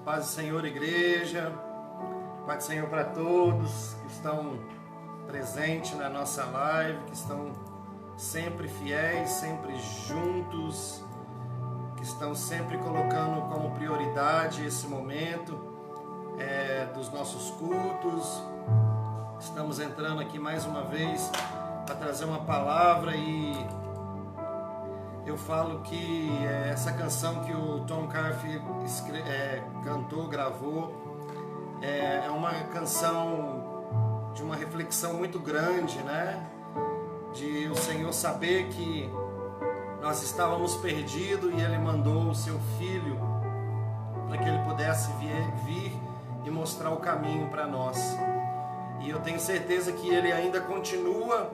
Paz do Senhor, igreja. Paz do Senhor para todos que estão presentes na nossa live, que estão sempre fiéis, sempre juntos, que estão sempre colocando como prioridade esse momento dos nossos cultos. Estamos entrando aqui mais uma vez para trazer uma palavra e eu falo que essa canção que o Tom Carfe cantou, gravou, é uma canção de uma reflexão muito grande, né? De o Senhor saber que nós estávamos perdidos e Ele mandou o seu Filho para que Ele pudesse vir e mostrar o caminho para nós. E eu tenho certeza que Ele ainda continua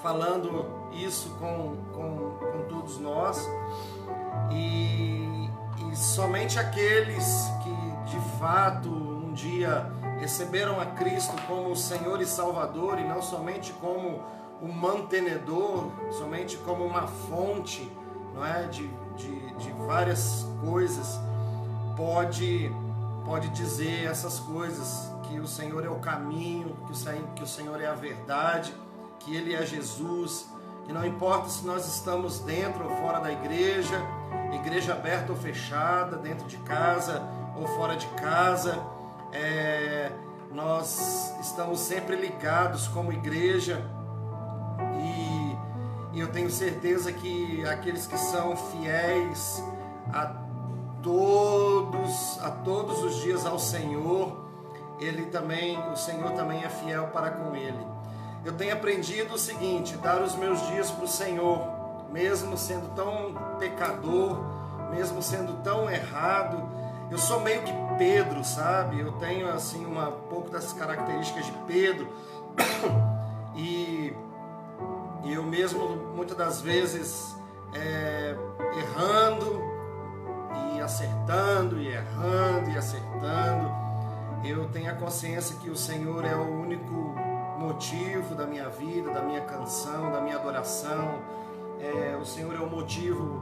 falando isso com todos nós, e somente aqueles que de fato um dia receberam a Cristo como Senhor e Salvador, e não somente como um mantenedor, somente como uma fonte, não é, de várias coisas, pode dizer essas coisas, que o Senhor é o caminho, que o Senhor é a verdade, que Ele é Jesus, que não importa se nós estamos dentro ou fora da igreja aberta ou fechada, dentro de casa ou fora de casa, nós estamos sempre ligados como igreja, e eu tenho certeza que aqueles que são fiéis a todos os dias ao Senhor, o Senhor também é fiel para com ele. Eu tenho aprendido o seguinte: dar os meus dias para o Senhor, mesmo sendo tão pecador, mesmo sendo tão errado. Eu sou meio que Pedro, sabe? Eu tenho assim um pouco das características de Pedro, e eu mesmo muitas das vezes errando e acertando, e errando e acertando, eu tenho a consciência que o Senhor é o único motivo da minha vida, da minha canção, da minha adoração. O Senhor é o motivo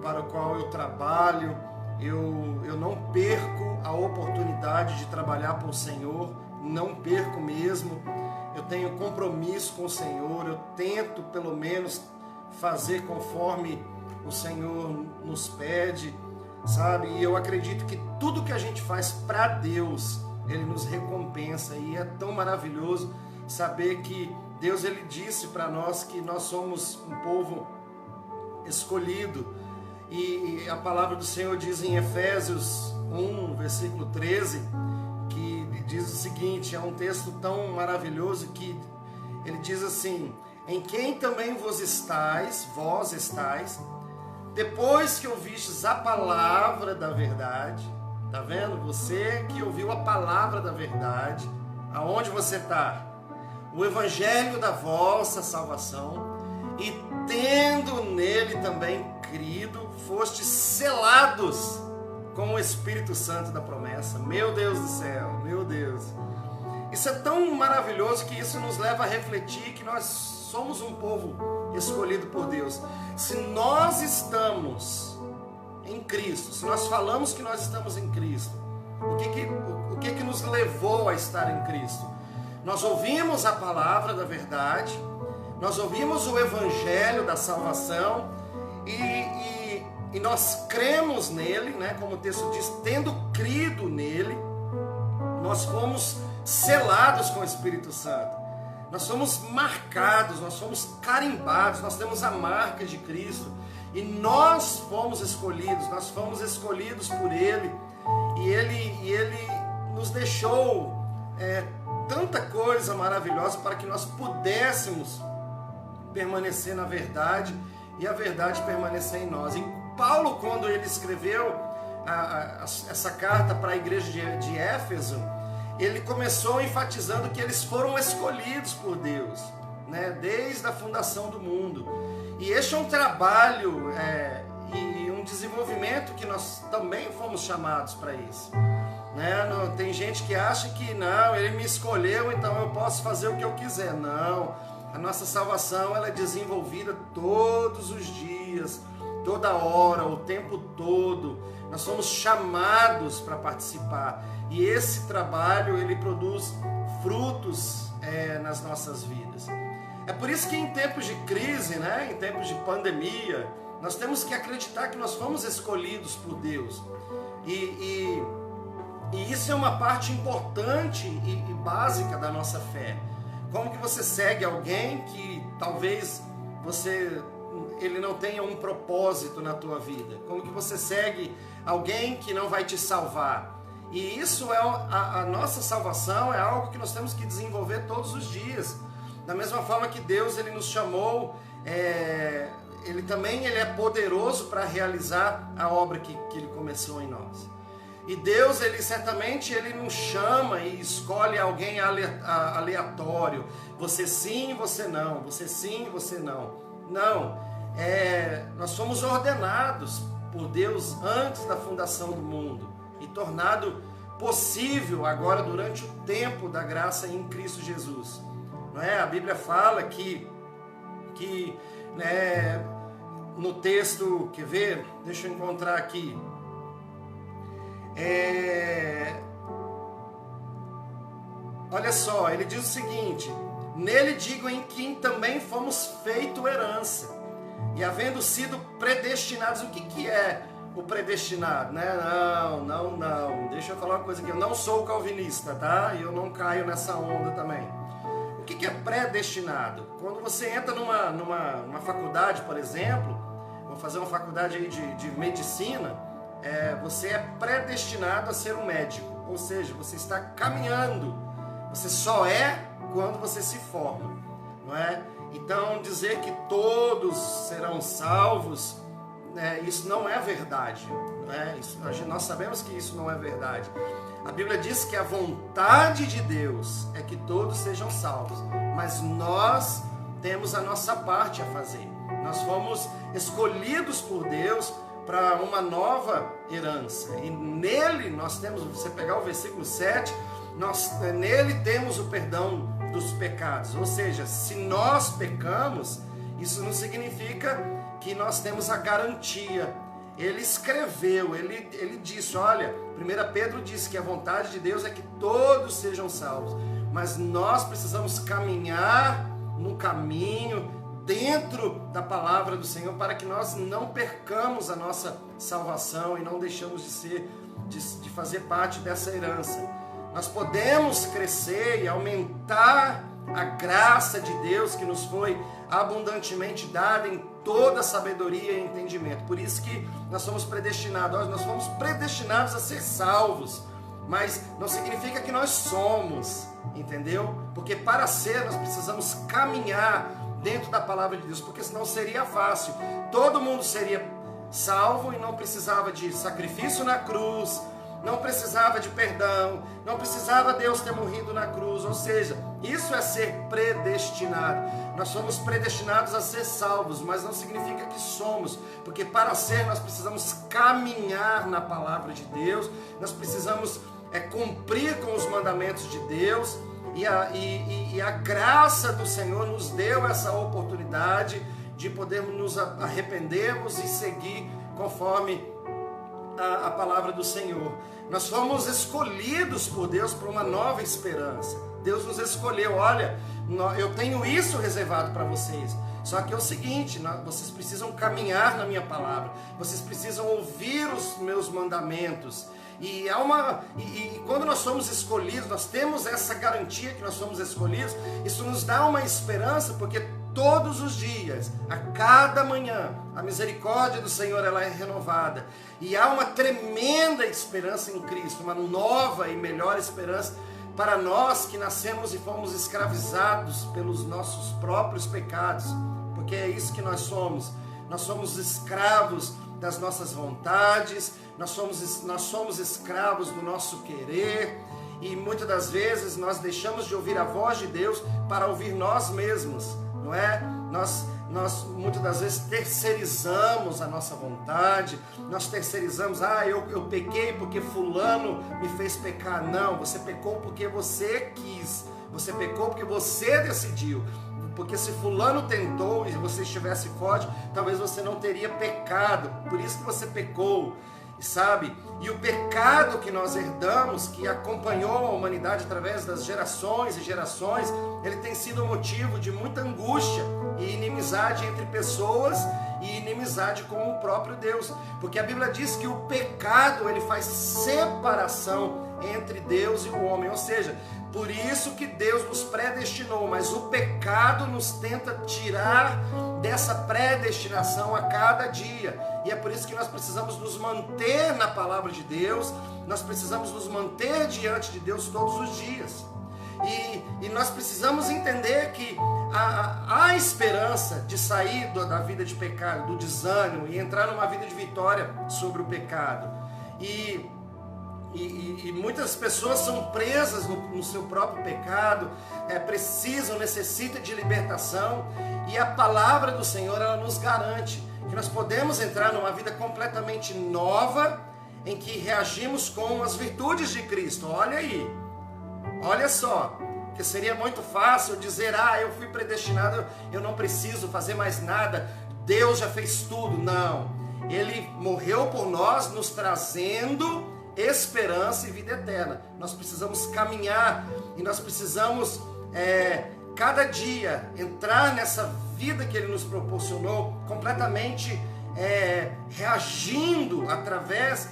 para o qual eu trabalho. Eu não perco a oportunidade de trabalhar para o Senhor, não perco mesmo. Eu tenho compromisso com o Senhor, eu tento pelo menos fazer conforme o Senhor nos pede, sabe? E eu acredito que tudo que a gente faz para Deus, Ele nos recompensa, e é tão maravilhoso saber que Deus, Ele disse para nós que nós somos um povo escolhido, e a palavra do Senhor diz em Efésios 1, versículo 13, que diz o seguinte, é um texto tão maravilhoso que ele diz assim: em quem também vós estáis, depois que ouvistes a palavra da verdade. Tá vendo? Você que ouviu a palavra da verdade, aonde você está? O evangelho da vossa salvação, e tendo nele também crido, fostes selados com o Espírito Santo da promessa. Meu Deus do céu, meu Deus. Isso é tão maravilhoso que isso nos leva a refletir que nós somos um povo escolhido por Deus. Se nós estamos em Cristo, se nós falamos que nós estamos em Cristo, o que nos levou a estar em Cristo? Nós ouvimos a palavra da verdade, nós ouvimos o evangelho da salvação, e nós cremos nele, né? Como o texto diz, tendo crido nele, nós fomos selados com o Espírito Santo. Nós somos marcados, nós somos carimbados, nós temos a marca de Cristo. E nós fomos escolhidos por Ele, e Ele nos deixou tanta coisa maravilhosa para que nós pudéssemos permanecer na verdade, e a verdade permanecer em nós. E Paulo, quando ele escreveu essa carta para a igreja de Éfeso, ele começou enfatizando que eles foram escolhidos por Deus, né, desde a fundação do mundo. E este é um trabalho e um desenvolvimento que nós também fomos chamados para isso, né? Não, tem gente que acha que não, ele me escolheu, então eu posso fazer o que eu quiser. Não, a nossa salvação ela é desenvolvida todos os dias, toda hora, o tempo todo, nós somos chamados para participar. E esse trabalho, ele produz frutos nas nossas vidas. É por isso que em tempos de crise, né, em tempos de pandemia, nós temos que acreditar que nós fomos escolhidos por Deus. E isso é uma parte importante e básica da nossa fé. Como que você segue alguém que talvez ele não tenha um propósito na tua vida? Como que você segue alguém que não vai te salvar? E isso a nossa salvação é algo que nós temos que desenvolver todos os dias. Da mesma forma que Deus ele nos chamou, ele é poderoso para realizar a obra que ele começou em nós. E Deus, certamente não chama e escolhe alguém aleatório. Você sim, você não. Você sim, você não. Não. Nós fomos ordenados por Deus antes da fundação do mundo. E tornado possível agora durante o tempo da graça em Cristo Jesus. Não é? A Bíblia fala que no texto, quer ver? Deixa eu encontrar aqui. Olha só, ele diz o seguinte: nele digo em quem também fomos feito herança, e havendo sido predestinados. O que é o predestinado? Né? Não. Deixa eu falar uma coisa aqui. Eu não sou calvinista, tá? E eu não caio nessa onda também. O que é predestinado? Quando você entra numa faculdade, por exemplo, vou fazer uma faculdade aí de medicina, você é predestinado a ser um médico. Ou seja, você está caminhando. Você só é quando você se forma, não é? Então, dizer que todos serão salvos, isso não é verdade, não é? Nós sabemos que isso não é verdade. A Bíblia diz que a vontade de Deus é que todos sejam salvos, mas nós temos a nossa parte a fazer. Nós fomos escolhidos por Deus para uma nova herança, e nele nós temos, você pegar o versículo 7, nele temos o perdão dos pecados. Ou seja, se nós pecamos, isso não significa que nós temos a garantia. Ele escreveu, ele disse, olha, 1 Pedro disse que a vontade de Deus é que todos sejam salvos, mas nós precisamos caminhar no caminho dentro da palavra do Senhor para que nós não percamos a nossa salvação e não deixamos de fazer parte dessa herança. Nós podemos crescer e aumentar a graça de Deus que nos foi abundantemente dada em toda sabedoria e entendimento. Por isso que nós somos predestinados. Nós fomos predestinados a ser salvos, mas não significa que nós somos, entendeu? Porque para ser nós precisamos caminhar dentro da palavra de Deus, porque senão seria fácil. Todo mundo seria salvo e não precisava de sacrifício na cruz, não precisava de perdão, não precisava Deus ter morrido na cruz. Ou seja, isso é ser predestinado. Nós somos predestinados a ser salvos, mas não significa que somos, porque para ser nós precisamos caminhar na palavra de Deus, nós precisamos cumprir com os mandamentos de Deus, e a graça do Senhor nos deu essa oportunidade de podermos nos arrependermos e seguir conforme a palavra do Senhor. Nós fomos escolhidos por Deus para uma nova esperança. Deus nos escolheu. Olha, eu tenho isso reservado para vocês. Só que é o seguinte, vocês precisam caminhar na minha palavra, vocês precisam ouvir os meus mandamentos. E quando nós somos escolhidos, nós temos essa garantia que nós somos escolhidos. Isso nos dá uma esperança, porque todos os dias, a cada manhã, a misericórdia do Senhor ela é renovada. E há uma tremenda esperança em Cristo, uma nova e melhor esperança para nós que nascemos e fomos escravizados pelos nossos próprios pecados. Porque é isso que nós somos. Nós somos escravos das nossas vontades, nós somos escravos do nosso querer, e muitas das vezes nós deixamos de ouvir a voz de Deus para ouvir nós mesmos, não é? Nós muitas das vezes terceirizamos a nossa vontade, nós terceirizamos, eu pequei porque fulano me fez pecar. Não, você pecou porque você quis, você pecou porque você decidiu. Porque se fulano tentou e você estivesse forte, talvez você não teria pecado. Por isso que você pecou. sabe? E o pecado que nós herdamos, que acompanhou a humanidade através das gerações e gerações, ele tem sido motivo de muita angústia e inimizade entre pessoas e inimizade com o próprio Deus. Porque a Bíblia diz que o pecado, ele faz separação entre Deus e o homem, ou seja, por isso que Deus nos predestinou, mas o pecado nos tenta tirar dessa predestinação a cada dia. E é por isso que nós precisamos nos manter na palavra de Deus, nós precisamos nos manter diante de Deus todos os dias. E nós precisamos entender que há esperança de sair da vida de pecado, do desânimo, e entrar numa vida de vitória sobre o pecado. E muitas pessoas são presas no seu próprio pecado, necessitam de libertação, e a palavra do Senhor, ela nos garante que nós podemos entrar numa vida completamente nova, em que reagimos com as virtudes de Cristo. Olha aí, olha só, que seria muito fácil dizer, eu fui predestinado, eu não preciso fazer mais nada, Deus já fez tudo. Não, Ele morreu por nós, nos trazendo esperança e vida eterna. Nós precisamos caminhar e nós precisamos cada dia entrar nessa vida que Ele nos proporcionou completamente reagindo através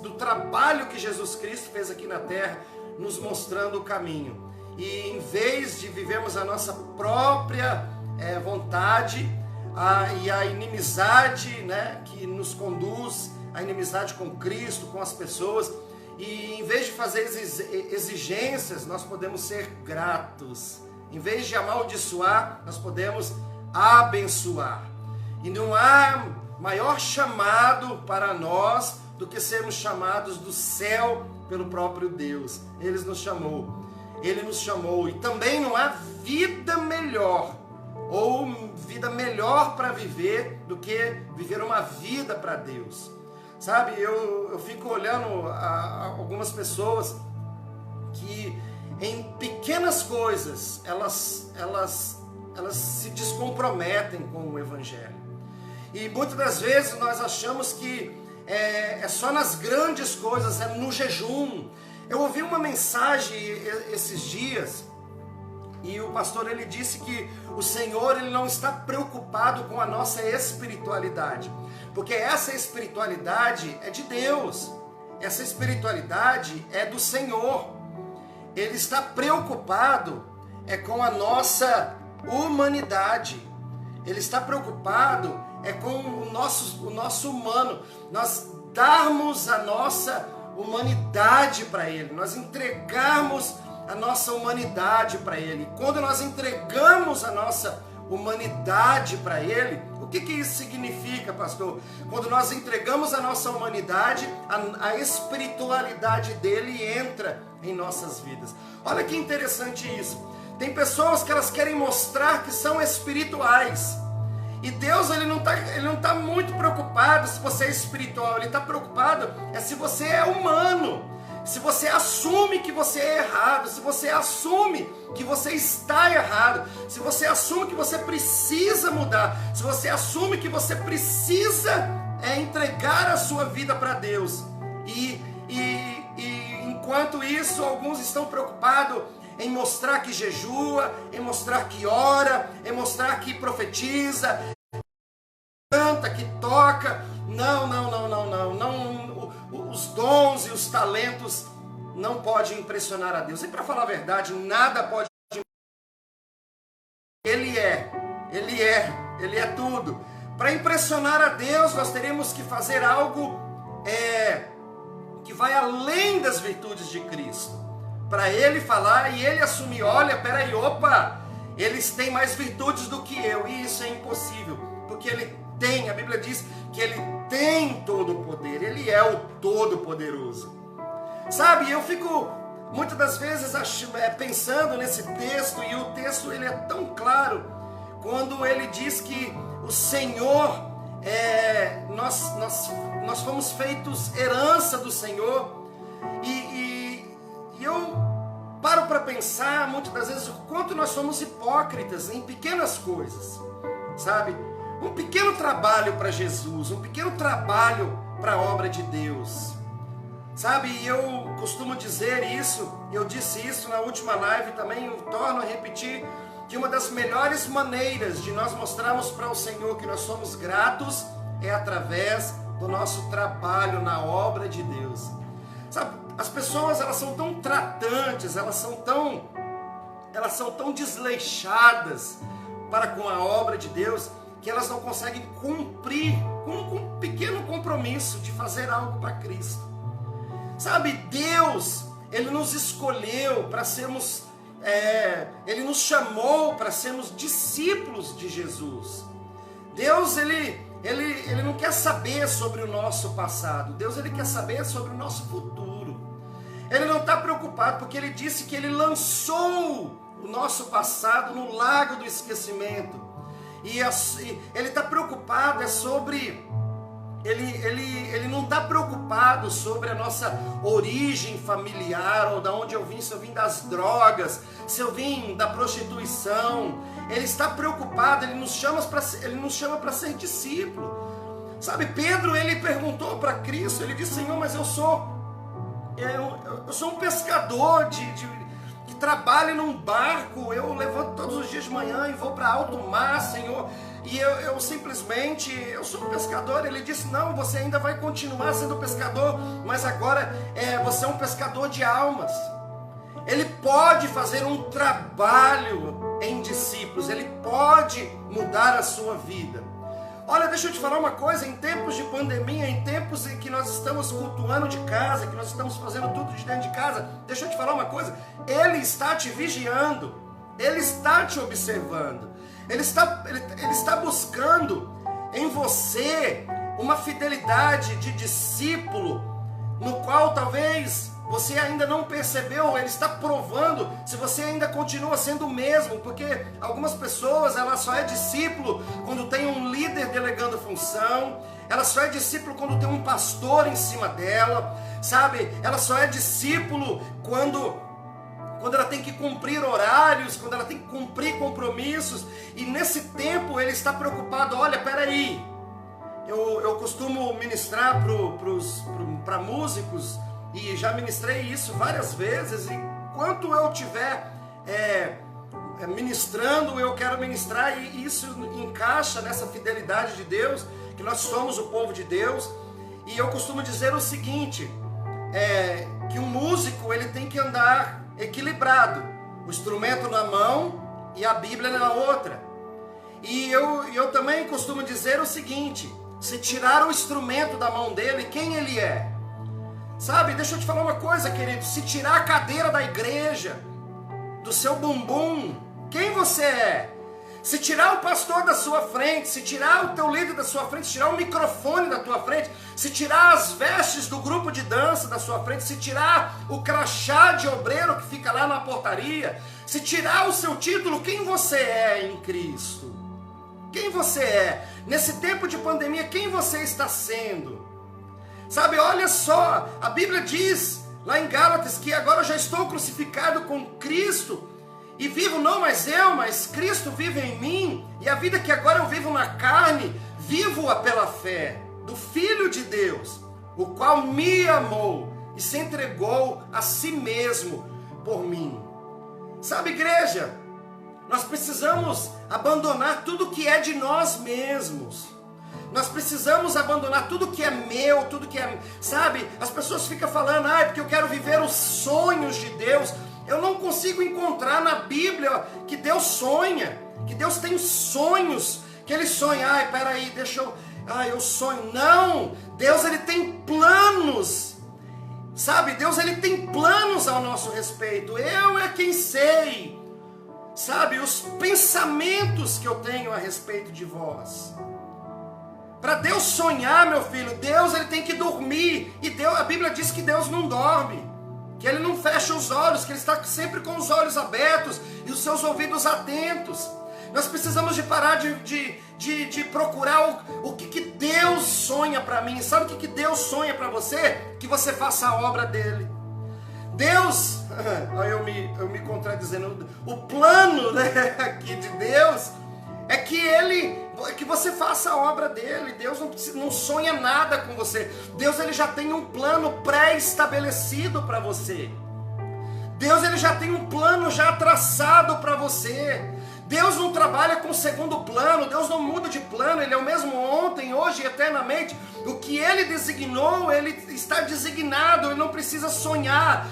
do trabalho que Jesus Cristo fez aqui na terra, nos mostrando o caminho. E em vez de vivermos a nossa própria vontade e a inimizade, né, que nos conduz, a inimizade com Cristo, com as pessoas, e em vez de fazer exigências, nós podemos ser gratos. Em vez de amaldiçoar, nós podemos abençoar. E não há maior chamado para nós do que sermos chamados do céu pelo próprio Deus. Ele nos chamou. E também não há vida melhor, ou vida melhor para viver, do que viver uma vida para Deus. Sabe, eu fico olhando algumas pessoas que em pequenas coisas elas se descomprometem com o Evangelho. E muitas das vezes nós achamos que é só nas grandes coisas, é no jejum. Eu ouvi uma mensagem esses dias, e o pastor, ele disse que o Senhor, ele não está preocupado com a nossa espiritualidade, porque essa espiritualidade é de Deus, essa espiritualidade é do Senhor. Ele está preocupado com a nossa humanidade, ele está preocupado com o nosso humano, nós darmos a nossa humanidade para Ele, nós entregarmos a nossa humanidade para Ele. Quando nós entregamos a nossa humanidade para Ele, o que isso significa, pastor? Quando nós entregamos a nossa humanidade, a espiritualidade dele entra em nossas vidas. Olha que interessante isso. Tem pessoas que elas querem mostrar que são espirituais. E Deus, ele não tá muito preocupado se você é espiritual. Ele está preocupado se você é humano. Se você assume que você é errado, se você assume que você está errado, se você assume que você precisa mudar, se você assume que você precisa entregar a sua vida para Deus. E enquanto isso, alguns estão preocupados em mostrar que jejua, em mostrar que ora, em mostrar que profetiza, canta, que toca. Não. Os dons e os talentos não podem impressionar a Deus. E para falar a verdade, nada pode. Ele é tudo. Para impressionar a Deus, nós teremos que fazer algo que vai além das virtudes de Cristo. Para Ele falar e Ele assumir, olha, peraí, opa, eles têm mais virtudes do que eu. E isso é impossível, porque Ele tem, a Bíblia diz que Ele tem todo o poder, Ele é o Todo-Poderoso. Sabe, eu fico muitas das vezes pensando nesse texto, e o texto ele é tão claro, quando ele diz que o Senhor, nós fomos feitos herança do Senhor, e eu paro para pensar muitas das vezes o quanto nós somos hipócritas em pequenas coisas, sabe? Um pequeno trabalho para Jesus, um pequeno trabalho para a obra de Deus. Sabe, e eu costumo dizer isso, eu disse isso na última live também, eu torno a repetir, que uma das melhores maneiras de nós mostrarmos para o Senhor que nós somos gratos é através do nosso trabalho na obra de Deus. Sabe, as pessoas, elas são tão tratantes, elas são tão desleixadas para com a obra de Deus, que elas não conseguem cumprir com um pequeno compromisso de fazer algo para Cristo. Sabe, Deus, Ele nos escolheu para sermos, Ele nos chamou para sermos discípulos de Jesus. Deus, Ele não quer saber sobre o nosso passado. Deus, Ele quer saber sobre o nosso futuro. Ele não está preocupado, porque Ele disse que Ele lançou o nosso passado no lago do esquecimento. E Ele está preocupado sobre... Ele não está preocupado sobre a nossa origem familiar, ou de onde eu vim, se eu vim das drogas, se eu vim da prostituição. Ele está preocupado, Ele nos chama para ser discípulo. Sabe, Pedro, ele perguntou para Cristo, ele disse: Senhor, mas eu sou um pescador que trabalha num barco, eu levanto todos os dias de manhã e vou para alto mar, Senhor. E eu simplesmente, eu sou um pescador. Ele disse: não, você ainda vai continuar sendo pescador, mas agora você é um pescador de almas. Ele pode fazer um trabalho em discípulos, ele pode mudar a sua vida. Olha, deixa eu te falar uma coisa, em tempos de pandemia, em tempos em que nós estamos cultuando de casa, que nós estamos fazendo tudo de dentro de casa, deixa eu te falar uma coisa, Ele está te vigiando, Ele está te observando. Ele está buscando em você uma fidelidade de discípulo, no qual talvez você ainda não percebeu. Ele está provando se você ainda continua sendo o mesmo, porque algumas pessoas, ela só é discípulo quando tem um líder delegando função, ela só é discípulo quando tem um pastor em cima dela, sabe? Ela só é discípulo quando ela tem que cumprir horários, quando ela tem que cumprir compromissos. E nesse tempo ele está preocupado. Olha, peraí, eu costumo ministrar para músicos, e já ministrei isso várias vezes, e enquanto eu estiver ministrando, eu quero ministrar, e isso encaixa nessa fidelidade de Deus, que nós somos o povo de Deus. E eu costumo dizer o seguinte, que um músico, ele tem que andar equilibrado, o instrumento na mão e a Bíblia na outra. E eu também costumo dizer o seguinte: se tirar o instrumento da mão dele, quem ele é? Sabe, deixa eu te falar uma coisa, querido, se tirar a cadeira da igreja do seu bumbum, quem você é? Se tirar o pastor da sua frente, se tirar o teu líder da sua frente, se tirar o microfone da tua frente, se tirar as vestes do grupo de dança da sua frente, se tirar o crachá de obreiro que fica lá na portaria, se tirar o seu título, quem você é em Cristo? Quem você é? Nesse tempo de pandemia, quem você está sendo? Sabe, olha só, a Bíblia diz lá em Gálatas que agora eu já estou crucificado com Cristo, e vivo não mais eu, mas Cristo vive em mim, e a vida que agora eu vivo na carne, vivo-a pela fé do Filho de Deus, o qual me amou e se entregou a si mesmo por mim. Sabe, igreja, nós precisamos abandonar tudo que é de nós mesmos. Nós precisamos abandonar tudo que é meu, tudo que é... Sabe, as pessoas ficam falando, porque eu quero viver os sonhos de Deus. Eu não consigo encontrar na Bíblia que Deus sonha, que Deus tem sonhos, que Ele sonha, peraí, eu sonho. Não, Deus, Ele tem planos, sabe? Deus, Ele tem planos ao nosso respeito. Eu é quem sei, sabe, os pensamentos que eu tenho a respeito de vós. Para Deus sonhar, meu filho, Deus, Ele tem que dormir, e a Bíblia diz que Deus não dorme, que Ele não fecha os olhos, que Ele está sempre com os olhos abertos e os seus ouvidos atentos. Nós precisamos de parar de procurar o que Deus sonha para mim. Sabe o que Deus sonha para você? Que você faça a obra dEle. Deus, eu me contradizendo, o plano, né, aqui de Deus é que você faça a obra dele. Deus não sonha nada com você. Deus ele já tem um plano pré-estabelecido para você. Deus ele já tem um plano já traçado para você. Deus não trabalha com segundo plano, Deus não muda de plano, Ele é o mesmo ontem, hoje e eternamente. O que Ele designou, Ele está designado, Ele não precisa sonhar,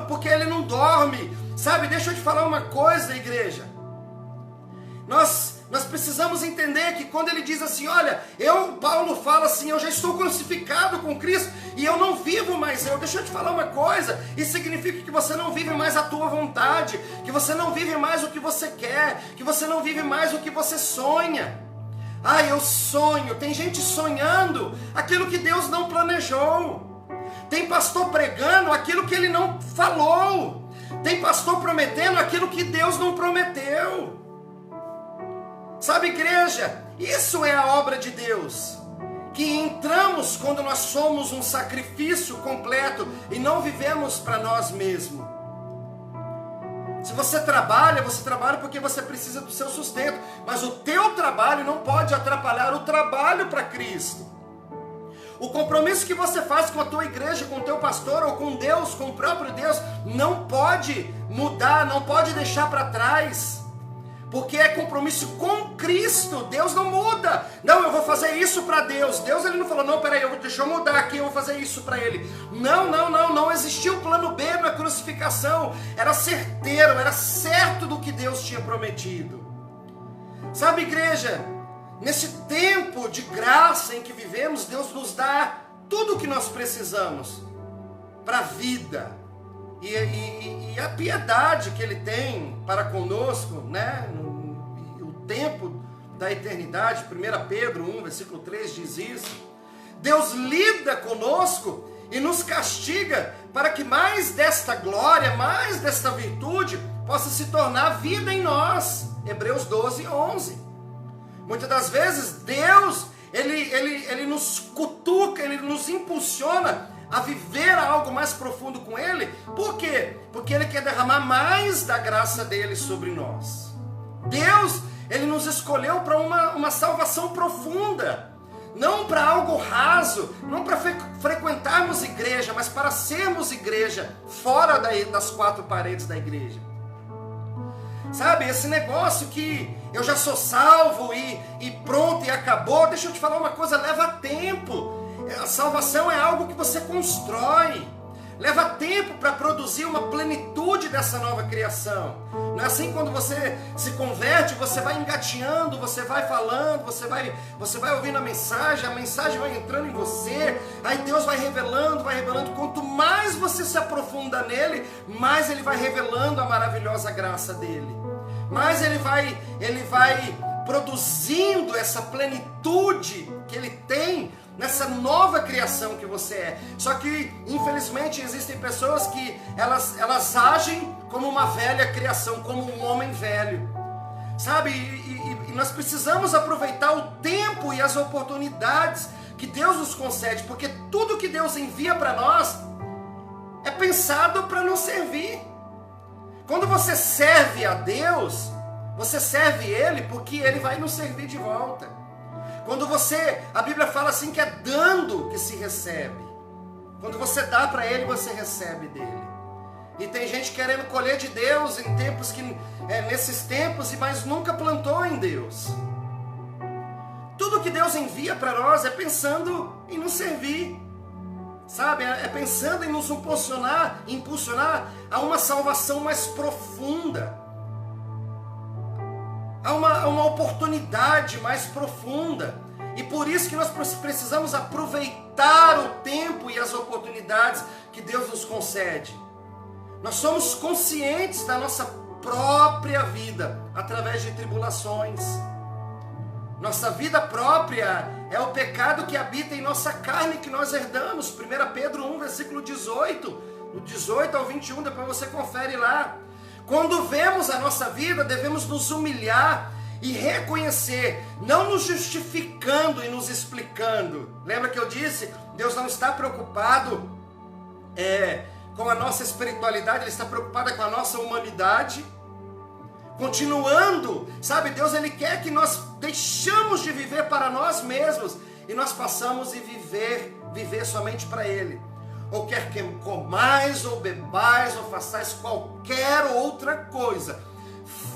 porque Ele não dorme. Sabe, deixa eu te falar uma coisa, igreja. Nós precisamos entender que quando ele diz assim, olha, Paulo fala assim, eu já estou crucificado com Cristo e eu não vivo mais eu. Deixa eu te falar uma coisa, isso significa que você não vive mais a tua vontade, que você não vive mais o que você quer, que você não vive mais o que você sonha. Ah, eu sonho, tem gente sonhando aquilo que Deus não planejou. Tem pastor pregando aquilo que ele não falou. Tem pastor prometendo aquilo que Deus não prometeu. Sabe, igreja, isso é a obra de Deus, que entramos quando nós somos um sacrifício completo e não vivemos para nós mesmos. Se você trabalha porque você precisa do seu sustento, mas o teu trabalho não pode atrapalhar o trabalho para Cristo. O compromisso que você faz com a tua igreja, com o teu pastor ou com Deus, com o próprio Deus, não pode mudar, não pode deixar para trás. Porque é compromisso com Cristo. Deus não muda. Não, eu vou fazer isso para Deus. Deus ele não falou, não, peraí, deixa eu mudar aqui, eu vou fazer isso para Ele. Não existiu plano B na crucificação. Era certeiro, era certo do que Deus tinha prometido. Sabe, igreja, nesse tempo de graça em que vivemos, Deus nos dá tudo o que nós precisamos para a vida. E a piedade que Ele tem para conosco, né? O tempo da eternidade, 1 Pedro 1, versículo 3 diz isso. Deus lida conosco e nos castiga para que mais desta glória, mais desta virtude possa se tornar vida em nós. Hebreus 12, 11. Muitas das vezes Deus, Ele nos cutuca, Ele nos impulsiona a viver algo mais profundo com Ele. Por quê? Porque Ele quer derramar mais da graça dEle sobre nós. Deus, Ele nos escolheu para uma salvação profunda, não para algo raso, não para frequentarmos igreja, mas para sermos igreja fora das quatro paredes da igreja. Sabe, esse negócio que eu já sou salvo e pronto e acabou, deixa eu te falar uma coisa, leva tempo. A salvação é algo que você constrói. Leva tempo para produzir uma plenitude dessa nova criação. Não é assim quando você se converte, você vai engateando, você vai falando, você vai ouvindo a mensagem vai entrando em você, aí Deus vai revelando. Quanto mais você se aprofunda nele, mais Ele vai revelando a maravilhosa graça dele. Mais Ele vai produzindo essa plenitude que Ele tem nessa nova criação que você é. Só que, infelizmente, existem pessoas que elas agem como uma velha criação, como um homem velho. Sabe? E nós precisamos aproveitar o tempo e as oportunidades que Deus nos concede, porque tudo que Deus envia para nós é pensado para nos servir. Quando você serve a Deus, você serve Ele porque Ele vai nos servir de volta. Quando a Bíblia fala assim que é dando que se recebe. Quando você dá para Ele, você recebe dele. E tem gente querendo colher de Deus em tempos nesses tempos, mas nunca plantou em Deus. Tudo que Deus envia para nós é pensando em nos servir. Sabe? É pensando em nos impulsionar a uma salvação mais profunda. Há uma oportunidade mais profunda. E por isso que nós precisamos aproveitar o tempo e as oportunidades que Deus nos concede. Nós somos conscientes da nossa própria vida através de tribulações. Nossa vida própria é o pecado que habita em nossa carne que nós herdamos. 1 Pedro 1, versículo 18. Do 18 ao 21, depois você confere lá. Quando vemos a nossa vida, devemos nos humilhar e reconhecer, não nos justificando e nos explicando. Lembra que eu disse? Deus não está preocupado com a nossa espiritualidade, Ele está preocupado com a nossa humanidade. Continuando, sabe, Deus ele quer que nós deixamos de viver para nós mesmos e nós passamos a viver somente para Ele. Ou quer que comais, ou bebais, ou façais qualquer outra coisa,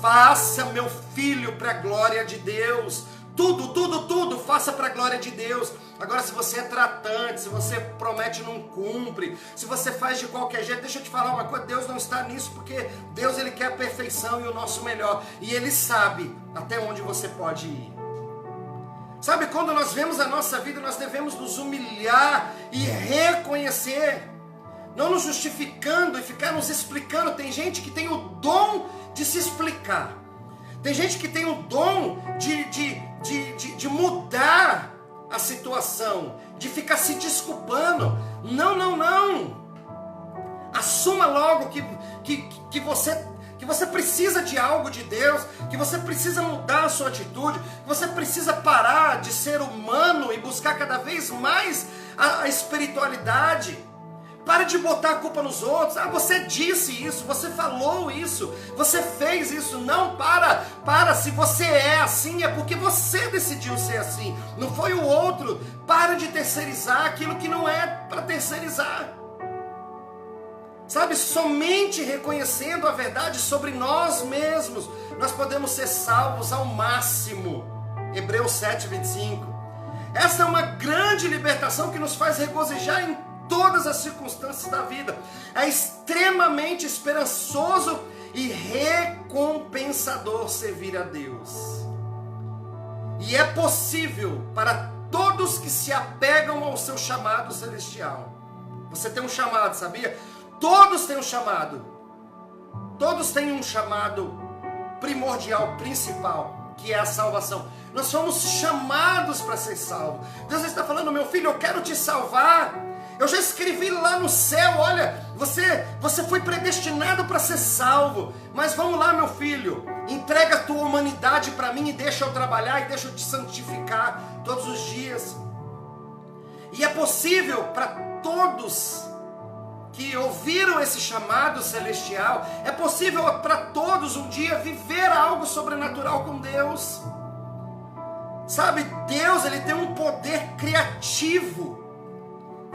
faça, meu filho, para a glória de Deus. Tudo, faça para a glória de Deus. Agora, se você é tratante, se você promete e não cumpre, se você faz de qualquer jeito, deixa eu te falar uma coisa, Deus não está nisso, porque Deus ele quer a perfeição e o nosso melhor, e Ele sabe até onde você pode ir. Sabe, quando nós vemos a nossa vida, nós devemos nos humilhar e reconhecer, não nos justificando e ficar nos explicando. Tem gente que tem o dom de se explicar, tem gente que tem o dom de mudar a situação, de ficar se desculpando. Não. Assuma logo que você precisa de algo de Deus, que você precisa mudar a sua atitude, que você precisa parar de ser humano e buscar cada vez mais a espiritualidade. Pare de botar a culpa nos outros. Você disse isso, você falou isso, você fez isso. Não, para. Se você é assim, é porque você decidiu ser assim. Não foi o outro. Para de terceirizar aquilo que não é para terceirizar. Sabe, somente reconhecendo a verdade sobre nós mesmos, nós podemos ser salvos ao máximo. Hebreus 7:25. Essa é uma grande libertação que nos faz regozijar em todas as circunstâncias da vida. É extremamente esperançoso e recompensador servir a Deus. E é possível para todos que se apegam ao seu chamado celestial. Você tem um chamado, sabia? Todos têm um chamado. Todos têm um chamado primordial, principal, que é a salvação. Nós somos chamados para ser salvos. Deus está falando, meu filho, eu quero te salvar. Eu já escrevi lá no céu, olha, você foi predestinado para ser salvo. Mas vamos lá, meu filho, entrega a tua humanidade para mim e deixa eu trabalhar e deixa eu te santificar todos os dias. E é possível para todos que ouviram esse chamado celestial, é possível para todos um dia viver algo sobrenatural com Deus. Sabe, Deus ele tem um poder criativo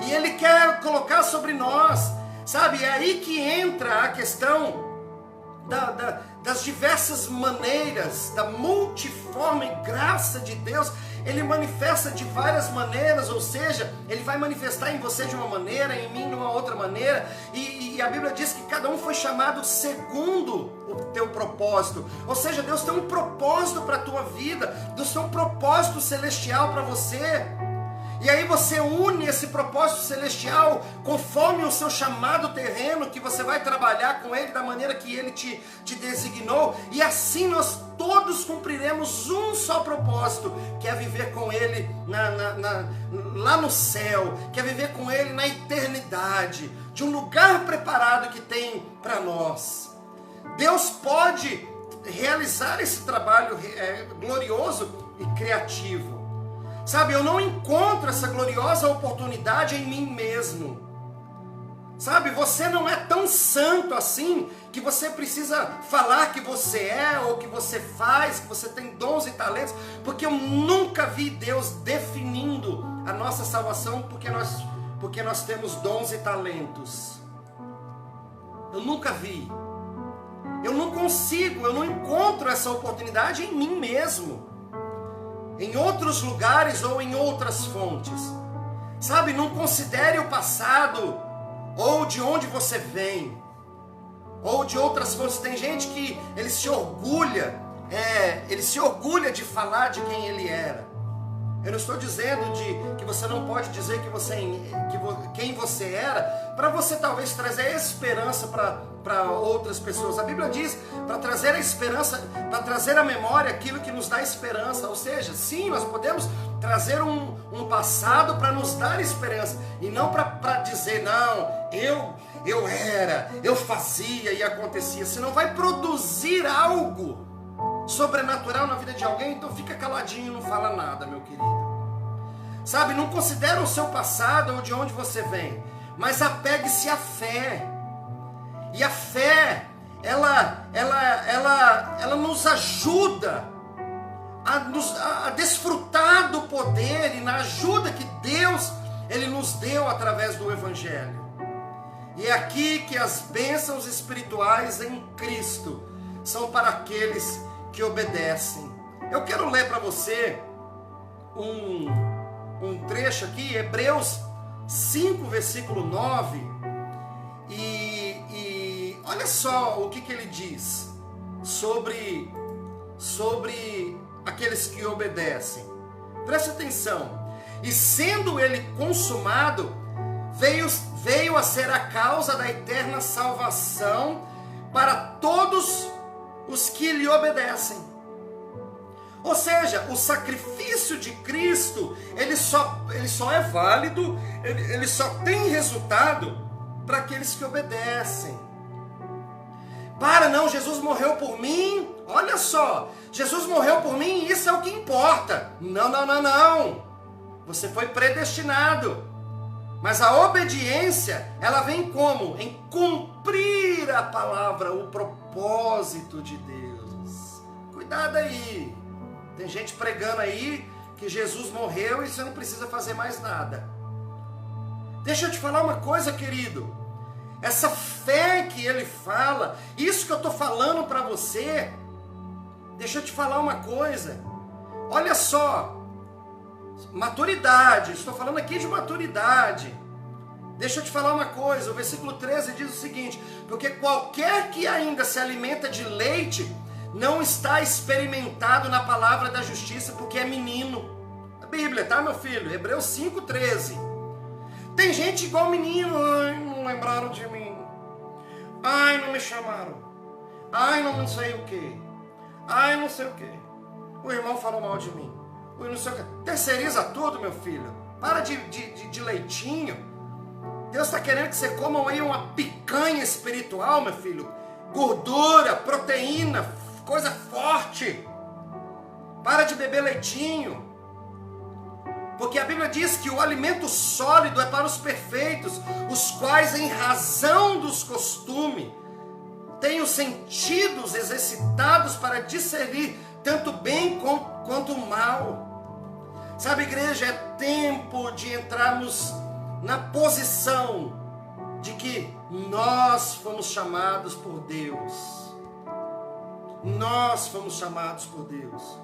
e Ele quer colocar sobre nós, sabe, é aí que entra a questão das diversas maneiras, da multiforme graça de Deus. Ele manifesta de várias maneiras, ou seja, Ele vai manifestar em você de uma maneira, em mim de uma outra maneira, e a Bíblia diz que cada um foi chamado segundo o teu propósito, ou seja, Deus tem um propósito para a tua vida, Deus tem um propósito celestial para você. E aí você une esse propósito celestial conforme o seu chamado terreno, que você vai trabalhar com Ele da maneira que Ele te designou. E assim nós todos cumpriremos um só propósito, que é viver com Ele lá no céu, que é viver com Ele na eternidade, de um lugar preparado que tem para nós. Deus pode realizar esse trabalho glorioso e criativo. Sabe, eu não encontro essa gloriosa oportunidade em mim mesmo. Sabe, você não é tão santo assim que você precisa falar que você é, ou que você faz, que você tem dons e talentos, porque eu nunca vi Deus definindo a nossa salvação porque nós temos dons e talentos. Eu nunca vi. Eu não consigo, eu não encontro essa oportunidade em mim mesmo, em outros lugares ou em outras fontes. Sabe, não considere o passado, ou de onde você vem, ou de outras fontes. Tem gente que ele se orgulha de falar de quem ele era. Eu não estou dizendo que você não pode dizer quem você era, para você talvez trazer esperança para outras pessoas. A Bíblia diz para trazer a esperança, para trazer à memória aquilo que nos dá esperança. Ou seja, sim, nós podemos trazer um passado para nos dar esperança, e não para dizer, não, eu fazia e acontecia. Se não vai produzir algo sobrenatural na vida de alguém, então fica caladinho, não fala nada, meu querido. Sabe, não considera o seu passado ou de onde você vem, mas apegue-se à fé. E a fé, ela ela nos ajuda a desfrutar do poder e na ajuda que Deus Ele nos deu através do Evangelho. E é aqui que as bênçãos espirituais em Cristo são para aqueles que obedecem. Eu quero ler para você um trecho aqui, Hebreus 5, versículo 9, e olha só o que ele diz sobre aqueles que obedecem. Preste atenção. E sendo ele consumado, veio a ser a causa da eterna salvação para todos os que lhe obedecem. Ou seja, o sacrifício de Cristo, ele só é válido, ele só tem resultado para aqueles que obedecem. Não, Jesus morreu por mim, olha só, Jesus morreu por mim e isso é o que importa. Não. Você foi predestinado. Mas a obediência, ela vem como? Em cumprir a palavra, o propósito de Deus. Cuidado aí. Tem gente pregando aí que Jesus morreu e você não precisa fazer mais nada. Deixa eu te falar uma coisa, querido. Essa fé que ele fala, isso que eu estou falando para você, deixa eu te falar uma coisa. Olha só. Maturidade, estou falando aqui de maturidade. Deixa eu te falar uma coisa, o versículo 13 diz o seguinte: porque qualquer que ainda se alimenta de leite, não está experimentado na palavra da justiça, porque é menino. A Bíblia, tá, meu filho? Hebreus 5,13. Tem gente igual menino. Ai, não lembraram de mim. Ai, não me chamaram. Ai, não sei o que. Ai, não sei o que. O irmão falou mal de mim. Não sei o que. Terceiriza tudo, meu filho. Para de leitinho. Deus está querendo que você coma aí uma picanha espiritual, meu filho. Gordura, proteína, coisa forte. Para de beber leitinho. Porque a Bíblia diz que o alimento sólido é para os perfeitos, os quais, em razão dos costumes, têm os sentidos exercitados para discernir tanto bem quanto o mal. Sabe, igreja, é tempo de entrarmos na posição de que nós fomos chamados por Deus. Nós fomos chamados por Deus.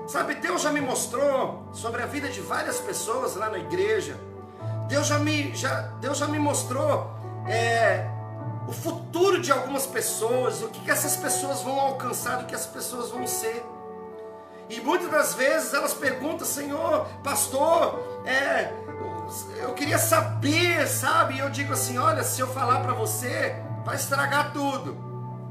Sabe, Deus já me mostrou sobre a vida de várias pessoas lá na igreja. Deus já me mostrou o futuro de algumas pessoas, o que essas pessoas vão alcançar, o que essas pessoas vão ser. E muitas das vezes elas perguntam: Senhor, pastor, eu queria saber, sabe? E eu digo assim: olha, se eu falar para você, vai estragar tudo.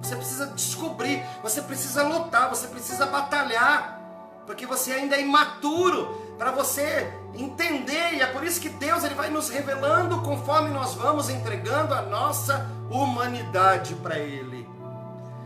Você precisa descobrir, você precisa lutar, você precisa batalhar, porque você ainda é imaturo para você entender. E é por isso que Deus ele vai nos revelando conforme nós vamos entregando a nossa humanidade para Ele.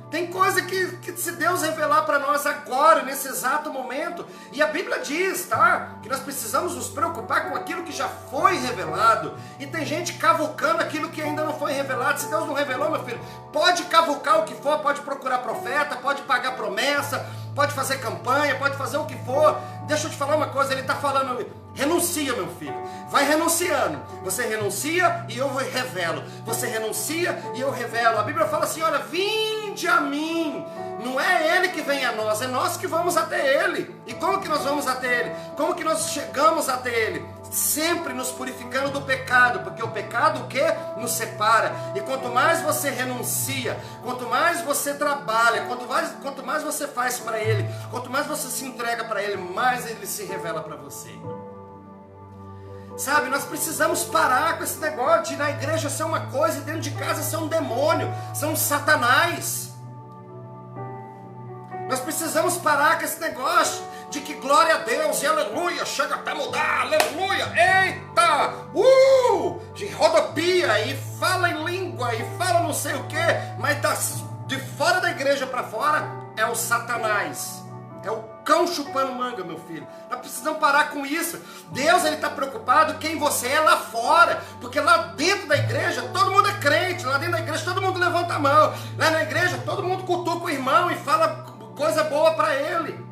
Tem coisa que se Deus revelar para nós agora, nesse exato momento, e a Bíblia diz, tá? Que nós precisamos nos preocupar com aquilo que já foi revelado, e tem gente cavucando aquilo que ainda não foi revelado. Se Deus não revelou, meu filho, pode cavucar o que for, pode procurar profeta, pode pagar promessa, pode fazer campanha, pode fazer o que for. Deixa eu te falar uma coisa, ele está falando: renuncia, meu filho, vai renunciando. Você renuncia e eu revelo. Você renuncia e eu revelo. A Bíblia fala assim: olha, vinde a mim. Não é Ele que vem a nós, é nós que vamos até Ele. E como que nós vamos até Ele? Como que nós chegamos até Ele? Sempre nos purificando do pecado, porque o pecado o quê? Nos separa. E quanto mais você renuncia, quanto mais você trabalha, quanto mais você faz para Ele, quanto mais você se entrega para Ele, mais Ele se revela para você. Sabe, nós precisamos parar com esse negócio de ir na igreja ser uma coisa e dentro de casa ser um demônio, ser um satanás. Nós precisamos parar com esse negócio de que glória a Deus e aleluia, chega até mudar, aleluia, eita, de rodopia e fala em língua e fala não sei o que, mas tá de fora da igreja para fora é o satanás. É o cão chupando manga, meu filho. Nós precisamos parar com isso. Deus, Ele está preocupado quem você é lá fora. Porque lá dentro da igreja, todo mundo é crente. Lá lá dentro da igreja todo mundo levanta a mão. Lá na igreja todo mundo cutuca o irmão e fala coisa boa para ele.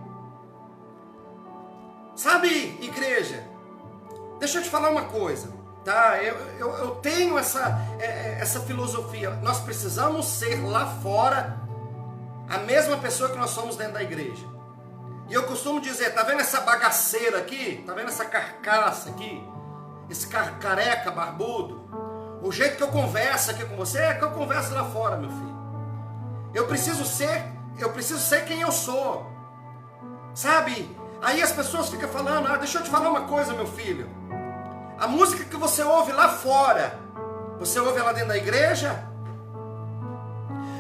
Sabe, igreja, deixa eu te falar uma coisa, tá? Eu tenho essa filosofia. Nós precisamos ser lá fora a mesma pessoa que nós somos dentro da igreja. E eu costumo dizer, tá vendo essa bagaceira aqui? Tá vendo essa carcaça aqui? Esse careca barbudo? O jeito que eu converso aqui com você é que eu converso lá fora, meu filho. Eu preciso ser quem eu sou. Sabe? Aí as pessoas ficam falando, deixa eu te falar uma coisa, meu filho. A música que você ouve lá fora, você ouve ela dentro da igreja?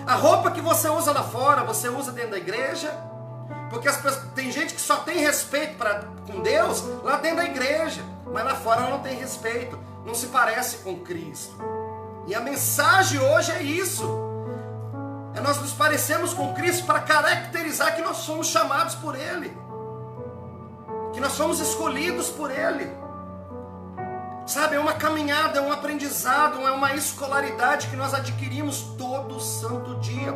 A roupa que você usa lá fora, você usa dentro da igreja? Porque tem gente que só tem respeito com Deus lá dentro da igreja, mas lá fora ela não tem respeito, não se parece com Cristo. E a mensagem hoje é isso. É nós nos parecemos com Cristo para caracterizar que nós somos chamados por Ele, que nós somos escolhidos por Ele. Sabe, é uma caminhada, é um aprendizado, é uma escolaridade que nós adquirimos todo santo dia.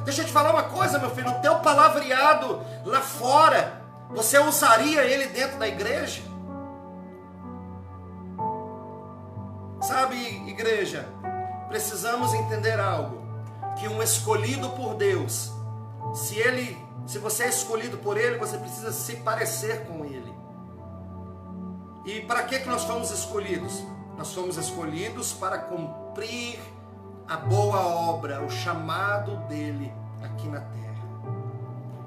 Deixa eu te falar uma coisa, meu filho, o teu palavreado lá fora, você usaria ele dentro da igreja? Sabe, igreja, precisamos entender algo, que um escolhido por Deus, se você é escolhido por Ele, você precisa se parecer com Ele. E para que nós fomos escolhidos? Nós fomos escolhidos para cumprir a boa obra, o chamado dele aqui na terra.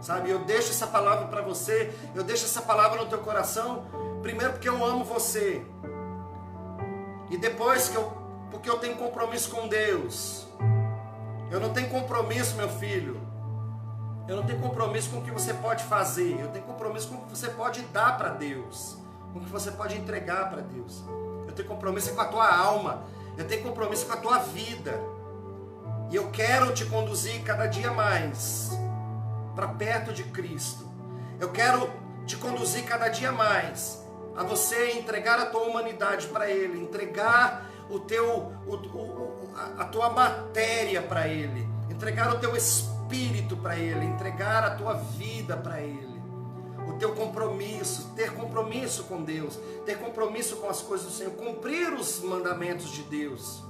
Sabe, eu deixo essa palavra para você, eu deixo essa palavra no teu coração, primeiro porque eu amo você, e depois porque eu tenho compromisso com Deus. Eu não tenho compromisso, meu filho, eu não tenho compromisso com o que você pode fazer, eu tenho compromisso com o que você pode dar para Deus, com o que você pode entregar para Deus. Eu tenho compromisso com a tua alma, eu tenho compromisso com a tua vida. E eu quero te conduzir cada dia mais para perto de Cristo. Eu quero te conduzir cada dia mais a você entregar a tua humanidade para Ele, entregar a tua matéria para Ele, entregar o teu espírito para Ele, entregar a tua vida para Ele. O teu compromisso, ter compromisso com Deus, ter compromisso com as coisas do Senhor, cumprir os mandamentos de Deus,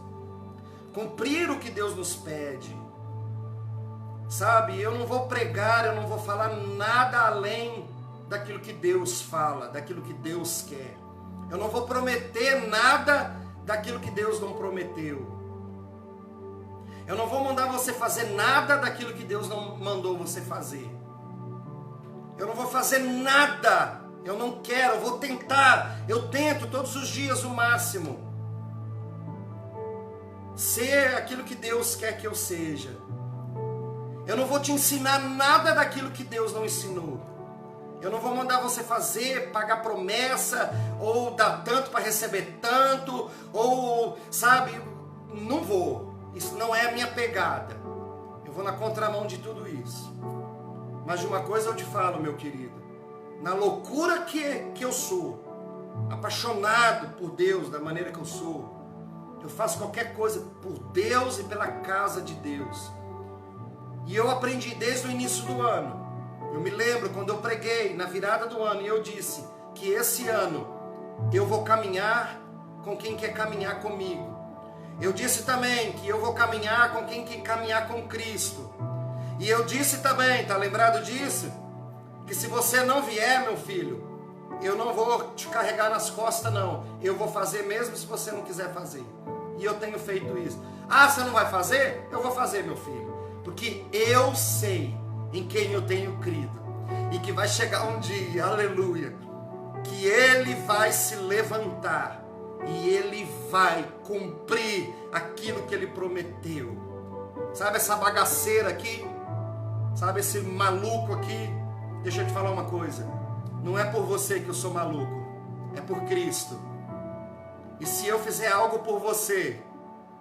cumprir o que Deus nos pede. Sabe, eu não vou pregar, eu não vou falar nada além daquilo que Deus fala, daquilo que Deus quer. Eu não vou prometer nada daquilo que Deus não prometeu. Eu não vou mandar você fazer nada daquilo que Deus não mandou você fazer. Eu não vou fazer nada, eu não quero, eu vou tentar, eu tento todos os dias o máximo ser aquilo que Deus quer que eu seja. Eu não vou te ensinar nada daquilo que Deus não ensinou. Eu não vou mandar você fazer, pagar promessa, ou dar tanto para receber tanto, ou, sabe, não vou. Isso não é a minha pegada. Eu vou na contramão de tudo isso. Mas de uma coisa eu te falo, meu querido, na loucura que eu sou, apaixonado por Deus da maneira que eu sou, eu faço qualquer coisa por Deus e pela casa de Deus. E eu aprendi desde o início do ano. Eu me lembro quando eu preguei na virada do ano e eu disse que esse ano eu vou caminhar com quem quer caminhar comigo. Eu disse também que eu vou caminhar com quem quer caminhar com Cristo. E eu disse também, tá lembrado disso? Que se você não vier, meu filho, eu não vou te carregar nas costas não. Eu vou fazer mesmo se você não quiser fazer. E eu tenho feito isso. Ah, você não vai fazer? Eu vou fazer, meu filho. Porque eu sei em quem eu tenho crido. E que vai chegar um dia, aleluia, que Ele vai se levantar. E Ele vai cumprir aquilo que Ele prometeu. Sabe essa bagaceira aqui? Sabe esse maluco aqui? Deixa eu te falar uma coisa. Não é por você que eu sou maluco. É por Cristo. E se eu fizer algo por você,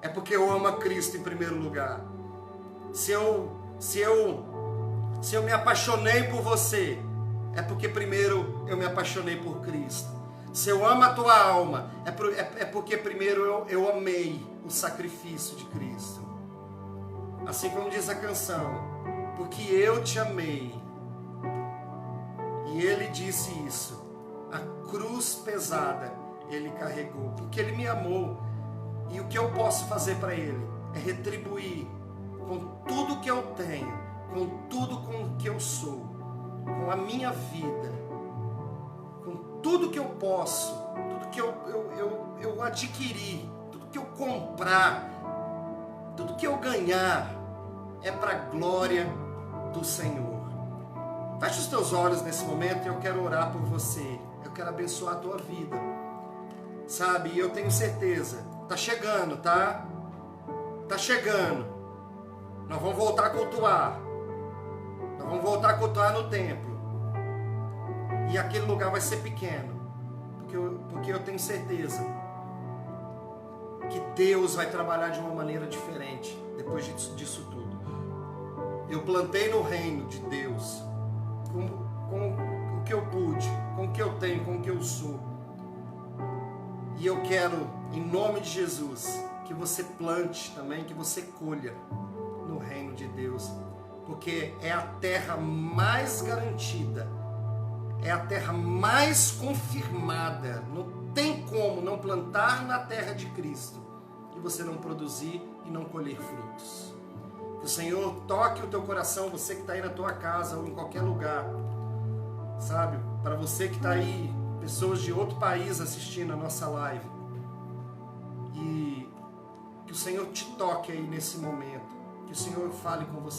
é porque eu amo a Cristo em primeiro lugar. Se eu me apaixonei por você, é porque primeiro eu me apaixonei por Cristo. Se eu amo a tua alma, é porque primeiro eu amei o sacrifício de Cristo. Assim como diz a canção, porque eu te amei. E ele disse isso. A cruz pesada ele carregou, porque ele me amou. E o que eu posso fazer para ele é retribuir com tudo que eu tenho, com tudo com que eu sou, com a minha vida, com tudo que eu posso, tudo que eu adquirir, tudo que eu comprar, tudo que eu ganhar é para a glória do Senhor. Feche os teus olhos nesse momento e eu quero orar por você. Eu quero abençoar a tua vida. Sabe, e eu tenho certeza, tá chegando, tá? Tá chegando. Nós vamos voltar a cultuar. Nós vamos voltar a cultuar no templo. E aquele lugar vai ser pequeno. Porque eu tenho certeza que Deus vai trabalhar de uma maneira diferente depois disso tudo. Eu plantei no reino de Deus com o que eu pude, com o que eu tenho, com o que eu sou. E eu quero, em nome de Jesus, que você plante também, que você colha no reino de Deus, porque é a terra mais garantida, é a terra mais confirmada. Não tem como não plantar na terra de Cristo e você não produzir e não colher frutos. Que o Senhor toque o teu coração, você que está aí na tua casa ou em qualquer lugar, sabe? Para você que está aí, pessoas de outro país assistindo a nossa live, e que o Senhor te toque aí nesse momento, que o Senhor fale com você.